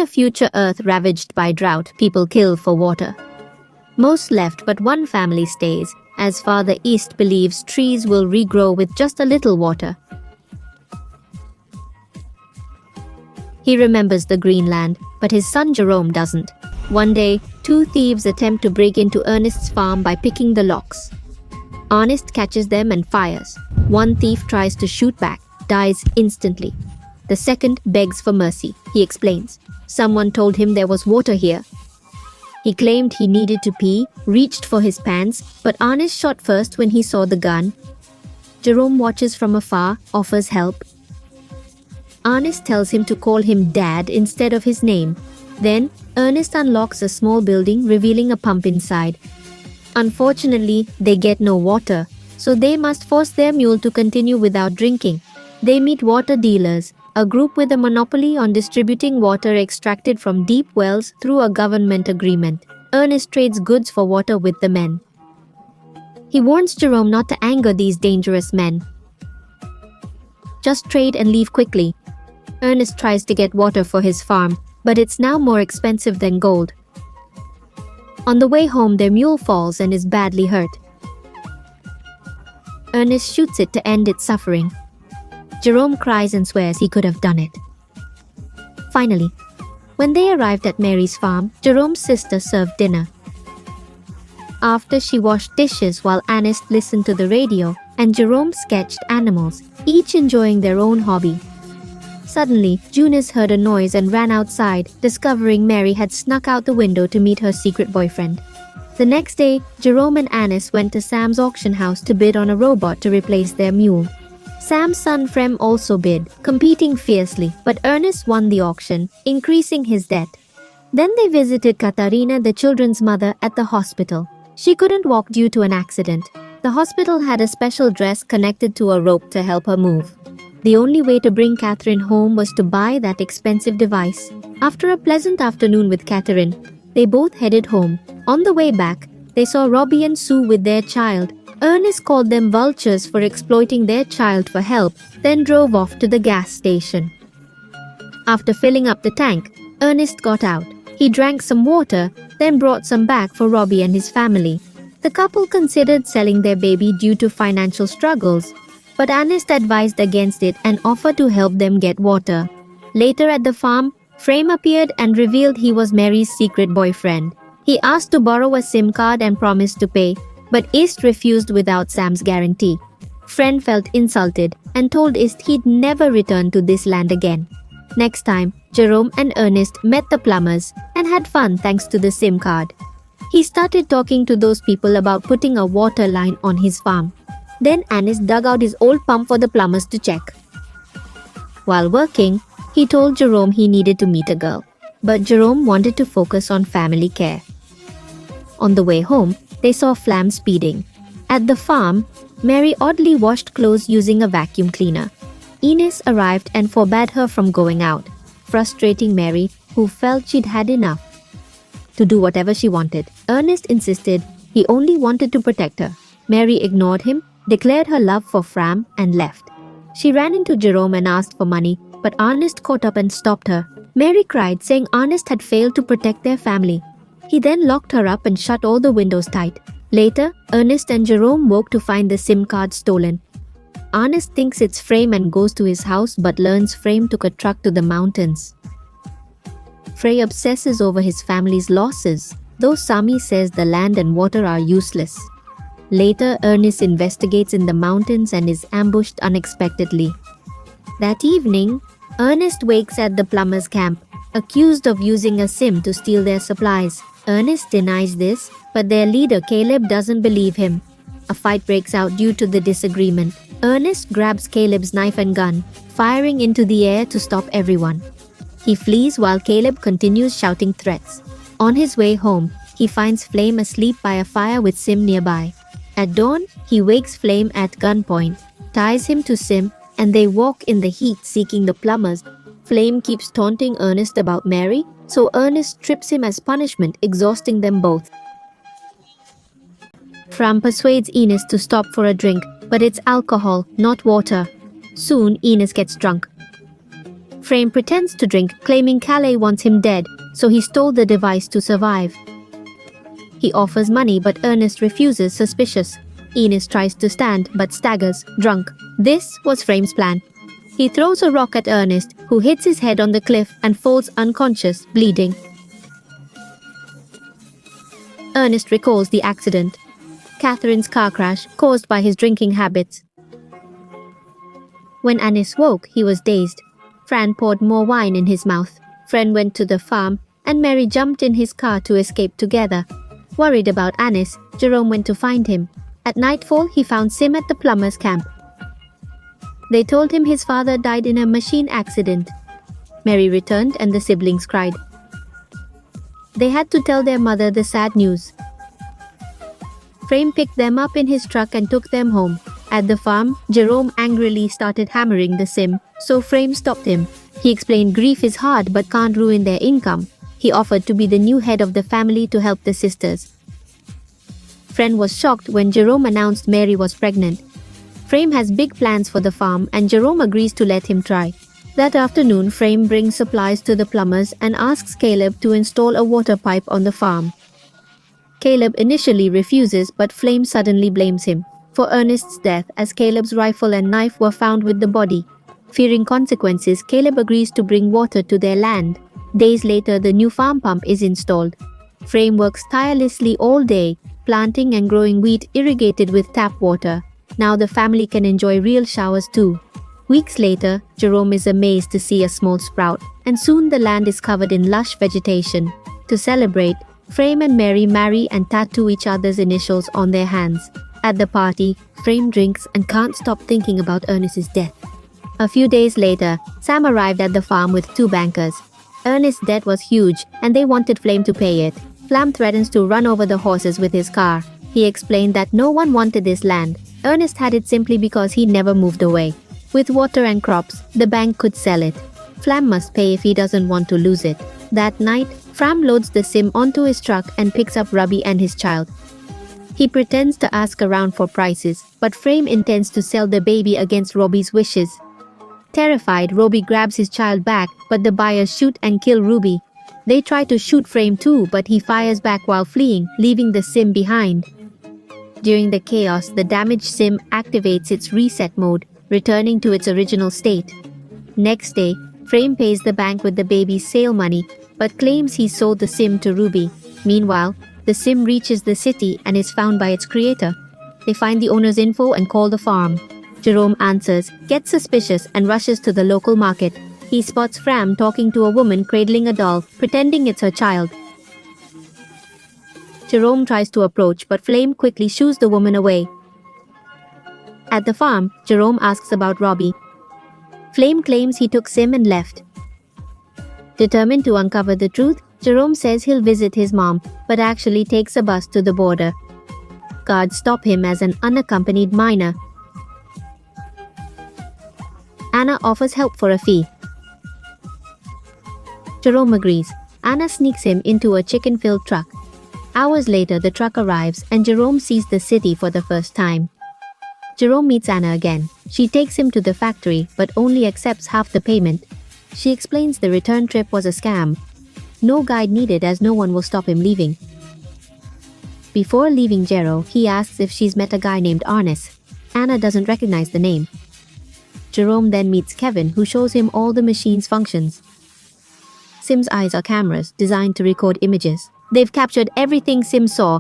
a future Earth ravaged by drought, people kill for water. Most left, but one family stays, as Father East believes trees will regrow with just a little water. He remembers the green land, but his son Jerome doesn't. One day, two thieves attempt to break into Ernest's farm by picking the locks. Ernest catches them and fires. One thief tries to shoot back, dies instantly. The second begs for mercy. He explains. Someone told him there was water here. He claimed he needed to pee, reached for his pants, but Ernest shot first when he saw the gun. Jerome watches from afar, offers help. Ernest tells him to call him Dad instead of his name. Then, Ernest unlocks a small building, revealing a pump inside. Unfortunately, they get no water, so they must force their mule to continue without drinking. They meet water dealers, a group with a monopoly on distributing water extracted from deep wells through a government agreement. Ernest trades goods for water with the men. He warns Jerome not to anger these dangerous men. Just trade and leave quickly. Ernest tries to get water for his farm, but it's now more expensive than gold. On the way home, their mule falls and is badly hurt. Ernest shoots it to end its suffering. Jerome cries and swears he could have done it. Finally, when they arrived at Mary's farm, Jerome's sister served dinner. After she washed dishes while Ernest listened to the radio, and Jerome sketched animals, each enjoying their own hobby. Suddenly, Eunice heard a noise and ran outside, discovering Mary had snuck out the window to meet her secret boyfriend. The next day, Jerome and Ernest went to Sam's auction house to bid on a robot to replace their mule. Sam's son Frem also bid, competing fiercely, but Ernest won the auction, increasing his debt. Then they visited Katarina, the children's mother, at the hospital. She couldn't walk due to an accident. The hospital had a special dress connected to a rope to help her move. The only way to bring Catherine home was to buy that expensive device. After a pleasant afternoon with Catherine, they both headed home. On the way back, they saw Robbie and Sue with their child. Ernest called them vultures for exploiting their child for help, then drove off to the gas station. After filling up the tank, Ernest got out. He drank some water, then brought some back for Robbie and his family. The couple considered selling their baby due to financial struggles, but Ernest advised against it and offered to help them get water. Later at the farm, Frame appeared and revealed he was Mary's secret boyfriend. He asked to borrow a SIM card and promised to pay, but East refused without Sam's guarantee. Friend felt insulted and told East he'd never return to this land again. Next time, Jerome and Ernest met the plumbers and had fun thanks to the SIM card. He started talking to those people about putting a water line on his farm. Then Ernest dug out his old pump for the plumbers to check. While working, he told Jerome he needed to meet a girl, but Jerome wanted to focus on family care. On the way home, they saw Flam speeding. At the farm, Mary oddly washed clothes using a vacuum cleaner. Ines arrived and forbade her from going out, frustrating Mary, who felt she'd had enough to do whatever she wanted. Ernest insisted he only wanted to protect her. Mary ignored him, declared her love for Fram, and left. She ran into Jerome and asked for money, but Ernest caught up and stopped her. Mary cried, saying Ernest had failed to protect their family. He then locked her up and shut all the windows tight. Later, Ernest and Jerome woke to find the SIM card stolen. Ernest thinks it's Frame and goes to his house, but learns Frame took a truck to the mountains. Frey obsesses over his family's losses, though Sami says the land and water are useless. Later, Ernest investigates in the mountains and is ambushed unexpectedly. That evening, Ernest wakes at the plumber's camp, accused of using a SIM to steal their supplies. Ernest denies this, but their leader Caleb doesn't believe him. A fight breaks out due to the disagreement. Ernest grabs Caleb's knife and gun, firing into the air to stop everyone. He flees while Caleb continues shouting threats. On his way home, he finds Flame asleep by a fire with Sim nearby. At dawn, he wakes Flame at gunpoint, ties him to Sim, and they walk in the heat seeking the plumbers. Flame keeps taunting Ernest about Mary, so Ernest strips him as punishment, exhausting them both. Fram persuades Ines to stop for a drink, but it's alcohol, not water. Soon, Ines gets drunk. Frame pretends to drink, claiming Calais wants him dead, so he stole the device to survive. He offers money but Ernest refuses, suspicious. Enos tries to stand but staggers, drunk. This was Frame's plan. He throws a rock at Ernest, who hits his head on the cliff and falls unconscious, bleeding. Ernest recalls the accident. Catherine's car crash caused by his drinking habits. When Anis woke, he was dazed. Fran poured more wine in his mouth. Fran went to the farm, and Mary jumped in his car to escape together. Worried about Anis, Jerome went to find him. At nightfall, he found Sim at the plumber's camp. They told him his father died in a machine accident. Mary returned and the siblings cried. They had to tell their mother the sad news. Frame picked them up in his truck and took them home. At the farm, Jerome angrily started hammering the Sim, so Frame stopped him. He explained grief is hard but can't ruin their income. He offered to be the new head of the family to help the sisters. Fran was shocked when Jerome announced Mary was pregnant. Frame has big plans for the farm and Jerome agrees to let him try. That afternoon, Frame brings supplies to the plumbers and asks Caleb to install a water pipe on the farm. Caleb initially refuses, but Flame suddenly blames him for Ernest's death, as Caleb's rifle and knife were found with the body. Fearing consequences, Caleb agrees to bring water to their land. Days later, the new farm pump is installed. Frame works tirelessly all day, planting and growing wheat irrigated with tap water. Now the family can enjoy real showers too. Weeks later, Jerome is amazed to see a small sprout, and soon the land is covered in lush vegetation. To celebrate, Frame and Mary marry and tattoo each other's initials on their hands. At the party, Frame drinks and can't stop thinking about Ernest's death. A few days later, Sam arrived at the farm with 2 bankers. Ernest's debt was huge, and they wanted Flame to pay it. Flame threatens to run over the horses with his car. He explained that no one wanted this land. Ernest had it simply because he never moved away. With water and crops, the bank could sell it. Flam must pay if he doesn't want to lose it. That night, Fram loads the Sim onto his truck and picks up Robbie and his child. He pretends to ask around for prices, but Frame intends to sell the baby against Robbie's wishes. Terrified, Robbie grabs his child back, but the buyers shoot and kill Ruby. They try to shoot Frame too, but he fires back while fleeing, leaving the Sim behind. During the chaos, the damaged Sim activates its reset mode, returning to its original state. Next day, Frame pays the bank with the baby's sale money, but claims he sold the Sim to Ruby. Meanwhile, the Sim reaches the city and is found by its creator. They find the owner's info and call the farm. Jerome answers, gets suspicious, and rushes to the local market. He spots Fram talking to a woman cradling a doll, pretending it's her child. Jerome tries to approach, but Flame quickly shoos the woman away. At the farm, Jerome asks about Robbie. Flame claims he took Sim and left. Determined to uncover the truth, Jerome says he'll visit his mom, but actually takes a bus to the border. Guards stop him as an unaccompanied minor. Anna offers help for a fee. Jerome agrees. Anna sneaks him into a chicken-filled truck. Hours later, the truck arrives and Jerome sees the city for the first time. Jerome meets Anna again. She takes him to the factory, but only accepts half the payment. She explains the return trip was a scam. No guide needed as no one will stop him leaving. Before leaving Jero, he asks if she's met a guy named Arnis. Anna doesn't recognize the name. Jerome then meets Kevin, who shows him all the machine's functions. Sim's eyes are cameras designed to record images. They've captured everything Sim saw.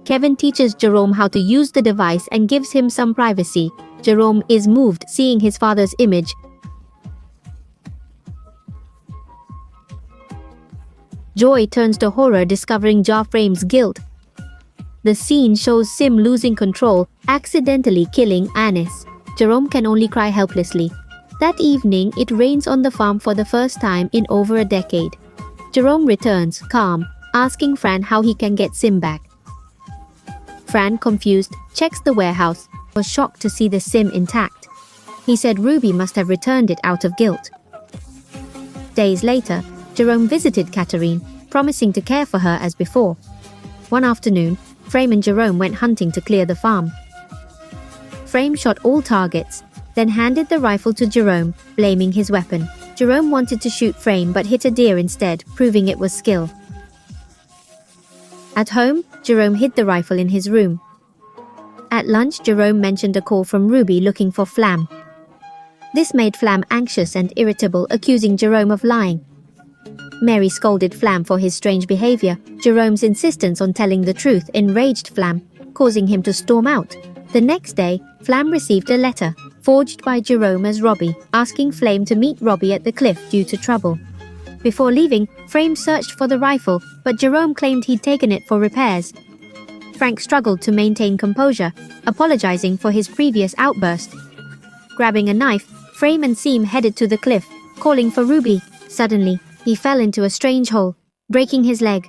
Kevin teaches Jerome how to use the device and gives him some privacy. Jerome is moved seeing his father's image. Joy turns to horror discovering Frame's guilt. The scene shows Sim losing control, accidentally killing Anis. Jerome can only cry helplessly. That evening, it rains on the farm for the first time in over a decade. Jerome returns, calm, asking Fran how he can get Sim back. Fran, confused, checks the warehouse, was shocked to see the Sim intact. He said Ruby must have returned it out of guilt. Days later, Jerome visited Catherine, promising to care for her as before. One afternoon, Frame and Jerome went hunting to clear the farm. Frame shot all targets. then handed the rifle to Jerome, blaming his weapon. Jerome wanted to shoot Frame but hit a deer instead, proving it was skill. At home, Jerome hid the rifle in his room. At lunch, Jerome mentioned a call from Ruby looking for Flam. This made Flam anxious and irritable, accusing Jerome of lying. Mary scolded Flam for his strange behavior. Jerome's insistence on telling the truth enraged Flam, causing him to storm out. The next day, Flam received a letter, forged by Jerome as Robbie, asking Flame to meet Robbie at the cliff due to trouble. Before leaving, Frame searched for the rifle, but Jerome claimed he'd taken it for repairs. Frank struggled to maintain composure, apologizing for his previous outburst. Grabbing a knife, Frame and Seam headed to the cliff, calling for Ruby. Suddenly, he fell into a strange hole, breaking his leg.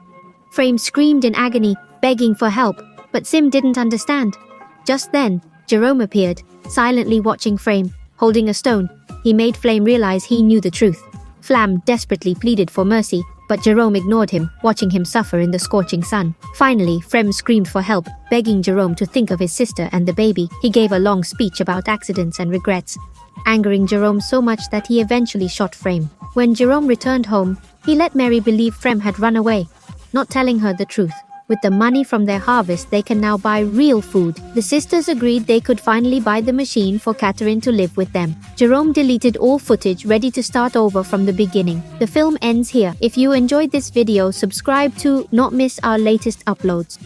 Frame screamed in agony, begging for help, but Sim didn't understand. Just then, Jerome appeared, silently watching Frame, holding a stone. He made Flame realize he knew the truth. Flam desperately pleaded for mercy, but Jerome ignored him, watching him suffer in the scorching sun. Finally, Frem screamed for help, begging Jerome to think of his sister and the baby. He gave a long speech about accidents and regrets, angering Jerome so much that he eventually shot Frem. When Jerome returned home, he let Mary believe Frem had run away, not telling her the truth. With the money from their harvest, they can now buy real food. The sisters agreed they could finally buy the machine for Catherine to live with them. Jerome deleted all footage, ready to start over from the beginning. The film ends here. If you enjoyed this video, subscribe to not miss our latest uploads.